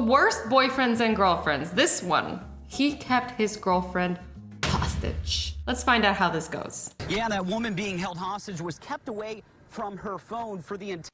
worst boyfriends and girlfriends. This one, he kept his girlfriend hostage. Let's find out how this goes. Yeah, that woman being held hostage was kept away from her phone for the entire...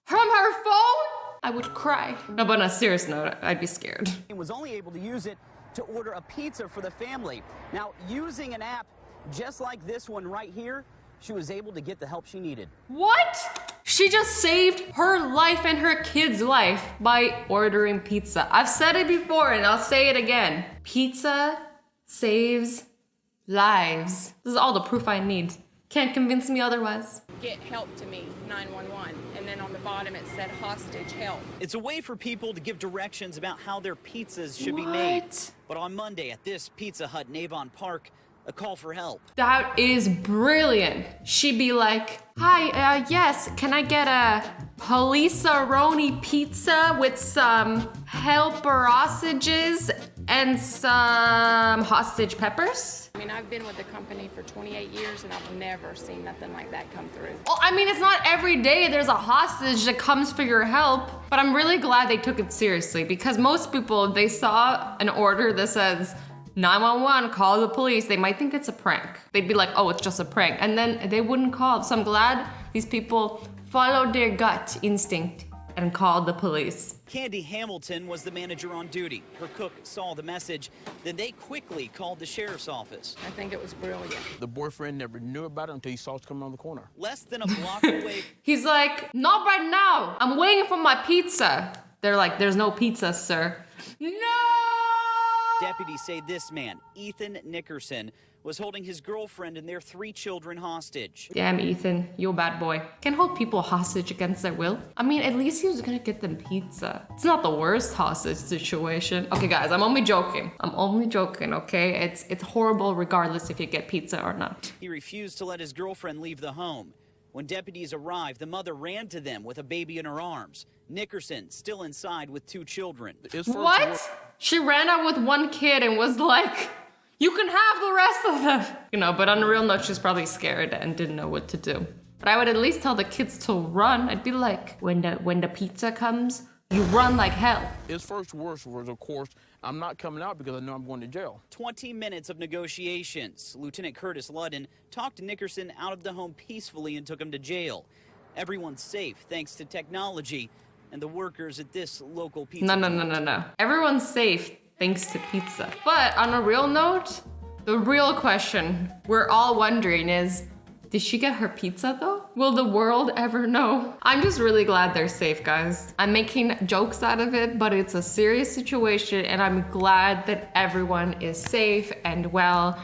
From her phone? I would cry. No, but on a serious note, I'd be scared. ...was only able to use it to order a pizza for the family. Now, using an app just like this one right here, she was able to get the help she needed. What? She just saved her life and her kid's life by ordering pizza. I've said it before and I'll say it again. Pizza saves lives. This is all the proof I need. Can't convince me otherwise. Get help to me, 911. And then on the bottom it said hostage help. It's a way for people to give directions about how their pizzas should be made. But on Monday at this Pizza Hut in Avon Park, a call for help. That is brilliant. She'd be like, hi, yes, can I get a police-a-roni pizza with some helper sausages and some hostage peppers? I mean, I've been with the company for 28 years and I've never seen nothing like that come through. Well, I mean, it's not every day there's a hostage that comes for your help, but I'm really glad they took it seriously because most people, they saw an order that says, 911, call the police. They might think it's a prank. They'd be like, oh, it's just a prank. And then they wouldn't call. So I'm glad these people followed their gut instinct and called the police. Candy Hamilton was the manager on duty. Her cook saw the message. Then they quickly called the sheriff's office. I think it was brilliant. The boyfriend never knew about it until he saw us coming around the corner. Less than a block away. He's like, not right now. I'm waiting for my pizza. They're like, there's no pizza, sir. No! Deputies say this man, Ethan Nickerson, was holding his girlfriend and their 3 children hostage. Damn, Ethan, you a bad boy. Can't hold people hostage against their will. I mean, at least he was gonna get them pizza. It's not the worst hostage situation. Okay, guys, I'm only joking. Okay? It's horrible regardless if you get pizza or not. He refused to let his girlfriend leave the home. When deputies arrived, the mother ran to them with a baby in her arms. Nickerson still inside with 2 children. What? She ran out with 1 kid and was like, you can have the rest of them. You know, but on a real note, she's probably scared and didn't know what to do. But I would at least tell the kids to run. I'd be like, when the pizza comes, you run like hell. His first words was, of course, I'm not coming out because I know I'm going to jail. 20 minutes of negotiations. Lieutenant Curtis Ludden talked Nickerson out of the home peacefully and took him to jail. Everyone's safe thanks to technology and the workers at this local pizza. No. Everyone's safe thanks to pizza. But on a real note, the real question we're all wondering is, did she get her pizza though? Will the world ever know? I'm just really glad they're safe, guys. I'm making jokes out of it, but it's a serious situation and I'm glad that everyone is safe and well.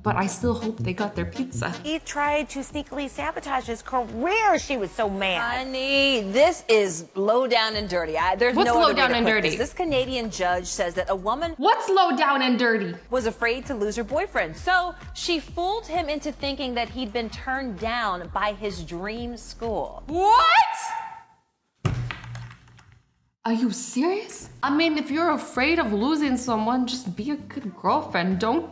But I still hope they got their pizza. He tried to sneakily sabotage his career. She was so mad. Honey, this is low down and dirty. There's What's no low other way down to and put dirty? This Canadian judge says that a woman What's low down and dirty? was afraid to lose her boyfriend. So she fooled him into thinking that he'd been turned down by his dream school. What? Are you serious? I mean, if you're afraid of losing someone, just be a good girlfriend. Don't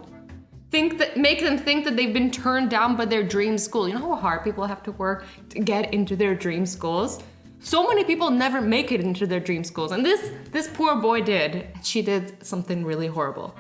make them think that they've been turned down by their dream school. You know how hard people have to work to get into their dream schools? So many people never make it into their dream schools, and this poor boy did. She did something really horrible.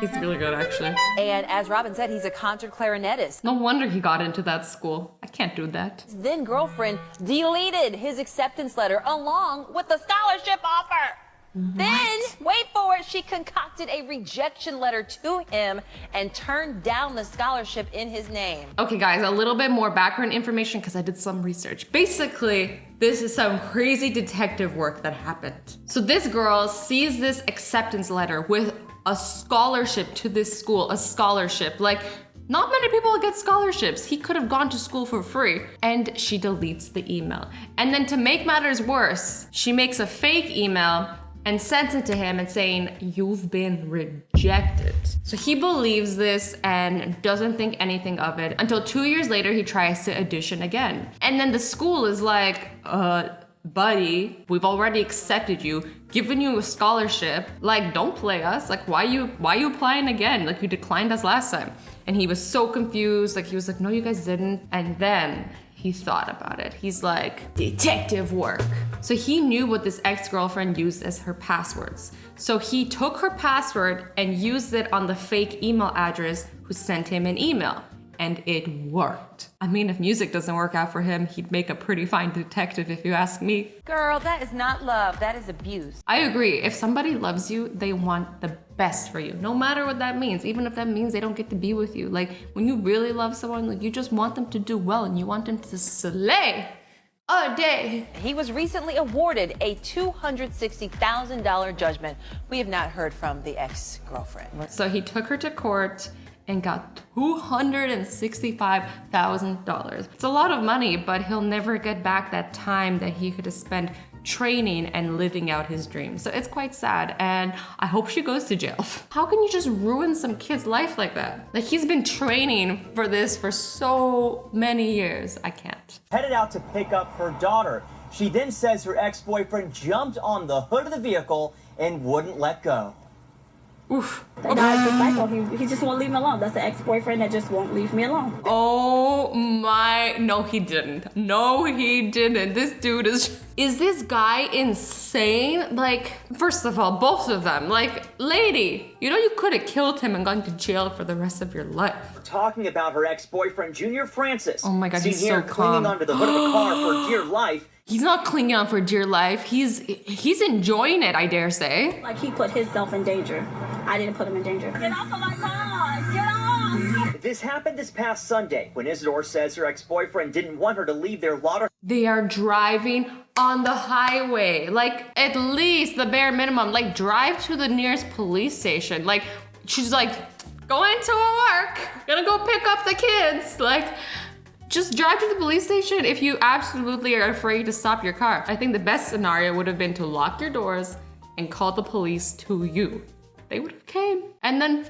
He's really good, actually. And as Robin said, he's a concert clarinetist. No wonder he got into that school. I can't do that. His then girlfriend deleted his acceptance letter along with the scholarship offer. What? Then, wait for it, she concocted a rejection letter to him and turned down the scholarship in his name. Okay guys, a little bit more background information because I did some research. Basically, this is some crazy detective work that happened. So this girl sees this acceptance letter with a scholarship to this school, a scholarship. Like, not many people get scholarships. He could have gone to school for free. And she deletes the email. And then to make matters worse, she makes a fake email and sends it to him and saying, you've been rejected. So he believes this and doesn't think anything of it until 2 years later, he tries to audition again. And then the school is like, buddy, we've already accepted you, given you a scholarship. Like, don't play us. Like, why you applying again? Like, you declined us last time. And he was so confused. Like, he was like, no, you guys didn't. And then he thought about it. He's like, detective work. So he knew what this ex-girlfriend used as her passwords. So he took her password and used it on the fake email address who sent him an email. And it worked. I mean, if music doesn't work out for him, he'd make a pretty fine detective if you ask me. Girl, that is not love, that is abuse. I agree. If somebody loves you, they want the best for you, no matter what that means, even if that means they don't get to be with you. Like, when you really love someone, like, you just want them to do well and you want them to slay a day. He was recently awarded a $260,000 judgment. We have not heard from the ex-girlfriend. So he took her to court and got $265,000. It's a lot of money, but he'll never get back that time that he could have spent training and living out his dreams. So it's quite sad, and I hope she goes to jail. How can you just ruin some kid's life like that? Like, he's been training for this for so many years. I can't. Headed out to pick up her daughter. She then says her ex-boyfriend jumped on the hood of the vehicle and wouldn't let go. Oof. That guy's just psycho. He just won't leave me alone. That's the ex-boyfriend that just won't leave me alone. Oh my, no he didn't. No he didn't. This dude is this guy insane? Like, first of all, both of them, like, lady, you know you could have killed him and gone to jail for the rest of your life. We're talking about her ex-boyfriend, Junior Francis. Oh my God, Seen he's here so clinging calm. onto the hood of the car for dear life. He's not clinging on for dear life. He's enjoying it, I dare say. Like, he put himself in danger. I didn't put him in danger. Get off of my car! Get off! This happened this past Sunday when Isidore says her ex-boyfriend didn't want her to leave their lot. They are driving on the highway. Like, at least the bare minimum. Like, drive to the nearest police station. Like, she's like, going to work. Gonna go pick up the kids. Like, just drive to the police station if you absolutely are afraid to stop your car. I think the best scenario would have been to lock your doors and call the police to you. They would have came. And then,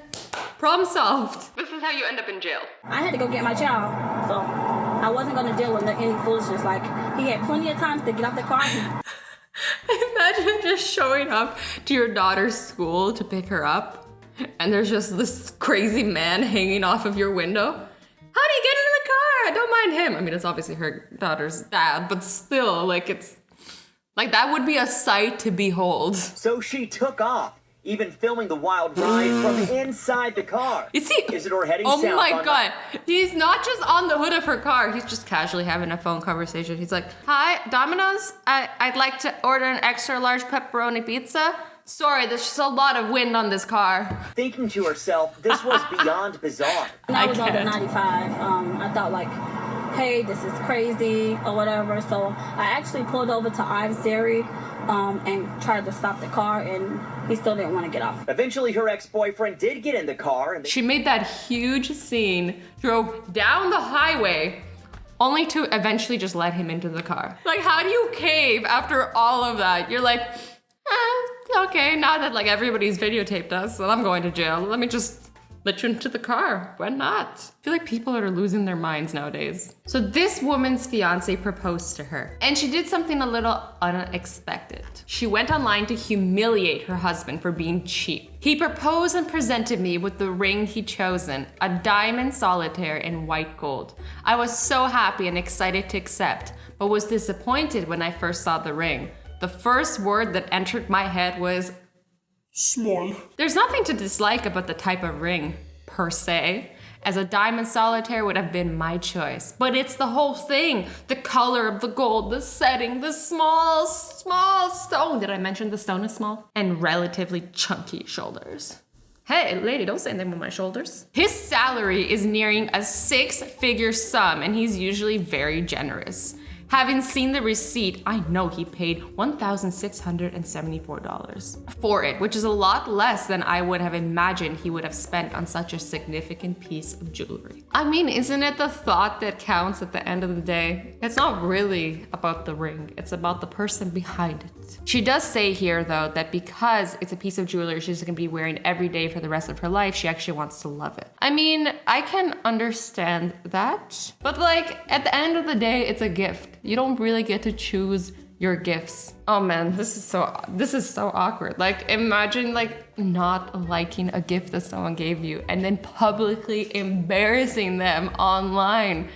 problem solved. This is how you end up in jail. I had to go get my child, so I wasn't gonna deal with any foolishness. Like, he had plenty of times to get out the car. Imagine just showing up to your daughter's school to pick her up, and there's just this crazy man hanging off of your window. How do you get into the car? Don't mind him. I mean, it's obviously her daughter's dad, but still, like, it's like that would be a sight to behold. So she took off, even filming the wild ride from inside the car. Is he? Isidore heading Oh south my on God. He's not just on the hood of her car. He's just casually having a phone conversation. He's like, hi, Domino's? I'd like to order an extra large pepperoni pizza. Sorry, there's just a lot of wind on this car. Thinking to herself, this was beyond bizarre. And I was on the 95. I thought, like, hey, this is crazy or whatever. So I actually pulled over to Azzy and tried to stop the car, and he still didn't want to get off. Eventually, her ex-boyfriend did get in the car. And She made that huge scene, drove down the highway, only to eventually just let him into the car. Like, how do you cave after all of that? You're like, okay, now that like everybody's videotaped us and I'm going to jail, let me just let you into the car. Why not? I feel like people are losing their minds nowadays. So this woman's fiance proposed to her, and she did something a little unexpected. She went online to humiliate her husband for being cheap. He proposed and presented me with the ring he'd chosen, a diamond solitaire in white gold. I was so happy and excited to accept, but was disappointed when I first saw the ring. The first word that entered my head was small. There's nothing to dislike about the type of ring, per se, as a diamond solitaire would have been my choice. But it's the whole thing. The color of the gold, the setting, the small stone. Did I mention the stone is small? And relatively chunky shoulders. Hey, lady, don't say anything with my shoulders. His salary is nearing a 6-figure sum, and he's usually very generous. Having seen the receipt, I know he paid $1,674 for it, which is a lot less than I would have imagined he would have spent on such a significant piece of jewelry. I mean, isn't it the thought that counts at the end of the day? It's not really about the ring, it's about the person behind it. She does say here, though, that because it's a piece of jewelry she's gonna be wearing every day for the rest of her life, she actually wants to love it. I mean, I can understand that, but like, at the end of the day, it's a gift. You don't really get to choose your gifts. Oh man, this is so awkward. Like, imagine like not liking a gift that someone gave you and then publicly embarrassing them online.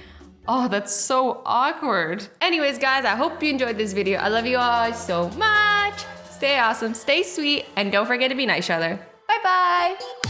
Oh, that's so awkward. Anyways, guys, I hope you enjoyed this video. I love you all so much. Stay awesome, stay sweet, and don't forget to be nice to each other. Bye-bye.